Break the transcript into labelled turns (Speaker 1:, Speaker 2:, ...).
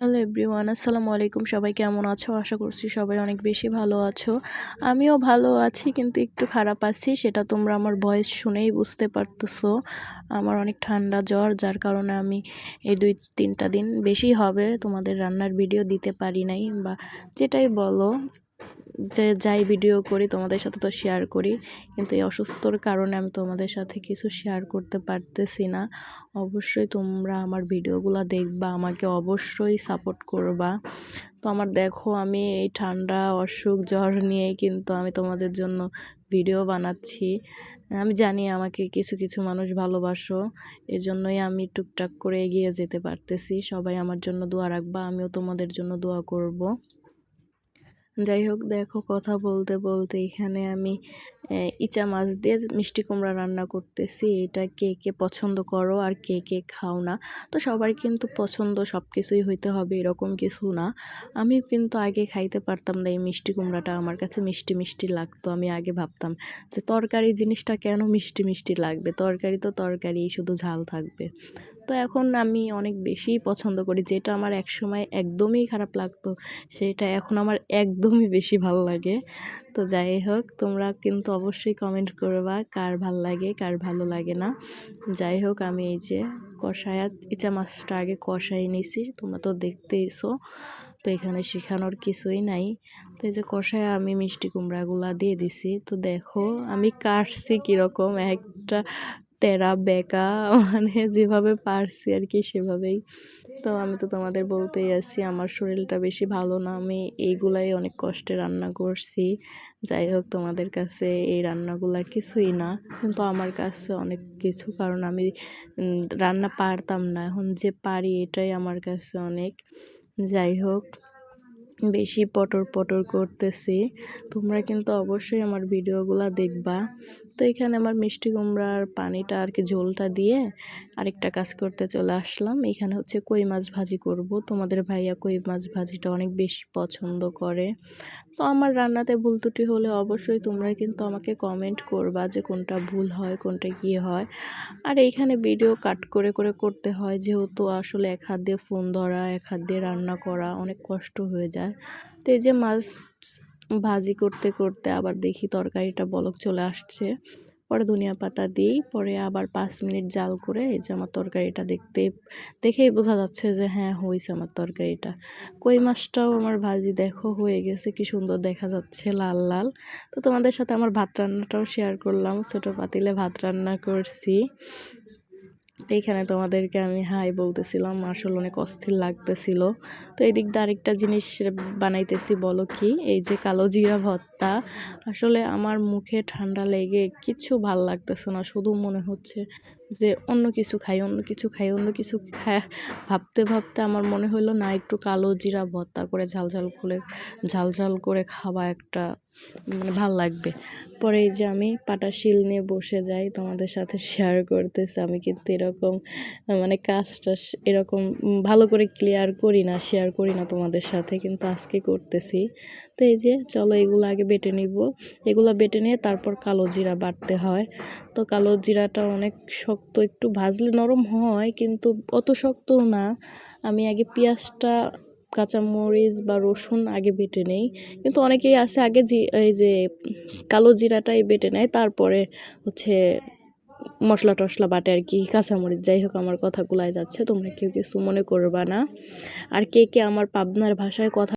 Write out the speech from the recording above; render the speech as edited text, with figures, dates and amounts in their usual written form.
Speaker 1: Hello everyone, আসসালামু আলাইকুম। সবাই কেমন আছো? আশা করছি সবাই অনেক বেশি ভালো আছো। আমিও ভালো আছি, কিন্তু একটু খারাপ আছি। সেটা তোমরা আমার ভয়েস শুনেই বুঝতে পারতেছো। আমার অনেক ঠান্ডা জ্বর, যার কারণে আমি এই 2-3টা দিন বেশি হবে তোমাদের রান্নার ভিডিও দিতে পারি নাই, বা যেটাই বলো, যে যাই ভিডিও করি তোমাদের সাথে তো শেয়ার করি, কিন্তু এই অসুস্থর কারণে আমি তোমাদের সাথে কিছু শেয়ার করতে পারতেছি না। অবশ্যই তোমরা আমার ভিডিওগুলো দেখবা, আমাকে অবশ্যই সাপোর্ট করবা। তো আমার দেখো, আমি এই ঠান্ডা অসুখ জ্বর নিয়ে কিন্তু আমি তোমাদের জন্য ভিডিও বানাচ্ছি। আমি জানি আমাকে কিছু কিছু মানুষ ভালোবাসো, এজন্যই আমি টুকটাক করে এগিয়ে যেতে পারতেছি। সবাই আমার জন্য দোয়া রাখবা, আমিও তোমাদের জন্য দোয়া করব। যাই হোক, দেখো, কথা বলতে বলতে এখানে আমি ইচা মাছ দিয়ে মিষ্টি কুমড়া রান্না করতেছি। এটা কে কে পছন্দ করো আর কে কে খাও না? তো সবার কিন্তু পছন্দ সব কিছুই হইতে হবে এরকম কিছু না। আমি কিন্তু আগে খাইতে পারতাম না এই মিষ্টি কুমড়াটা, আমার কাছে মিষ্টি মিষ্টি লাগতো। আমি আগে ভাবতাম যে তরকারি জিনিসটা কেন মিষ্টি মিষ্টি লাগবে, তরকারি তো তরকারি, শুধু ঝাল থাকবে। তো এখন আমি অনেক বেশি পছন্দ করি। যেটা আমার একসময় একদমই খারাপ লাগতো, সেটা এখন আমার একদমই বেশি ভালো লাগে। তো যাই হোক, তোমরা কিন্তু অবশ্যই কমেন্ট করবা কার ভাল লাগে কার ভালো লাগে না। যাই হোক, আমি এই যে কষায়া ইচা মাছটা আগে কষাই নিছি, তোমরা তো দেখতেইছো। তো এখানে শেখানোর কিছুই নাই। তো এই যে কষায়া আমি মিষ্টি কুমড়াগুলা দিয়ে দিছি। তো দেখো আমি কাটছি কীরকম একটা তেরা বেঁকা, মানে যেভাবে পারছি আর কি সেভাবেই। তো আমি তো তোমাদের বলতেই আছি আমার শরীরটা বেশি ভালো না, আমি এইগুলাই অনেক কষ্টে রান্না করছি। যাই হোক, তোমাদের কাছে এই রান্নাগুলা কিছুই না, কিন্তু আমার কাছে অনেক কিছু, কারণ আমি রান্না পারতাম না, এখন যে পারি এটাই আমার কাছে অনেক। যাই হোক, বেশি পটর পটর করতেছি। তোমরা কিন্তু অবশ্যই আমার ভিডিওগুলো দেখবা। তো এখানে আমার মিষ্টি কুমড়ার পানিটা আর কি ঝোলটা দিয়ে আরেকটা কাজ করতে চলে আসলাম। এখানে হচ্ছে কই মাছ ভাজি করব। তোমাদের ভাইয়া কই মাছ ভাজিটা অনেক বেশি পছন্দ করে। তো আমার রান্নাতে ভুল ত্রুটি হলে অবশ্যই তোমরা কিন্তু আমাকে কমেন্ট করবা যে কোনটা ভুল হয় কোনটা কী হয়। আর এইখানে ভিডিও কাট করে করে করতে হয়, যেহেতু আসলে এক হাত দিয়ে ফোন ধরা, এক হাত দিয়ে রান্না করা অনেক কষ্ট হয়ে যায়। তো এই যে মাছ ভাজি করতে করতে আবার দেখি তরকারিটা বলক চলে আসছে। পরে ধনিয়া পাতা দিই, পরে আবার 5 মিনিট জাল করে এই যে আমার তরকারিটা দেখেই বোঝা যাচ্ছে যে হ্যাঁ, হয়েছে আমার তরকারিটা। কই মাছটাও আমার ভাজি দেখো হয়ে গেছে, কি সুন্দর দেখা যাচ্ছে লাল লাল। তো তোমাদের সাথে আমার ভাত রান্নাটাও শেয়ার করলাম, ছোটো পাতিলে ভাত রান্না করছি। তো এইখানে তোমাদেরকে আমি হাই বলতেছিলাম, আসলে অনেক অস্থির লাগতেছিল। তো এই দিক দিয়ে আরেকটা জিনিস বানাইতেছি, বলো কি, এই যে কালো জিরা ভর্তা। আসলে আমার মুখে ঠান্ডা লেগে কিছু ভাল লাগতেছে না, শুধু মনে হচ্ছে যে অন্য কিছু খাই অন্য কিছু খাই অন্য কিছু খাই। ভাবতে ভাবতে আমার মনে হলো না, একটু কালো জিরা ভর্তা করে ঝাল ঝাল করে খাওয়া একটা মানে ভাল লাগবে। পরে এই যে আমি পাটা শিল নিয়ে বসে যাই, তোমাদের সাথে শেয়ার করতেছি। আমি কিন্তু এরকম মানে কাজটা এরকম ভালো করে ক্লিয়ার করি না, শেয়ার করি না তোমাদের সাথে, কিন্তু আজকে করতেছি। তো এই যে চলো, এগুলো আগে বেটে নিব। এগুলো বেটে নিয়ে তারপর কালো জিরা বাটতে হয়। তো কালো জিরাটা অনেক শক্ত, একটু ভাজলে নরম হয়, কিন্তু অত শক্তও না। আমি আগে পেঁয়াজটা, কাঁচামরিচ বা রসুন আগে বেটে নেই, কিন্তু অনেকেই আছে আগে এই যে কালো জিরাটাই বেটে নেয়, তারপরে হচ্ছে মশলা টশলা বাটে আর কি, কাঁচামরিচ। যাই হোক, আমার কথাগুলাই যাচ্ছে, তোমরা কেউ কিছু মনে করবা না। আর কে কে আমার পাবনার ভাষায় কথা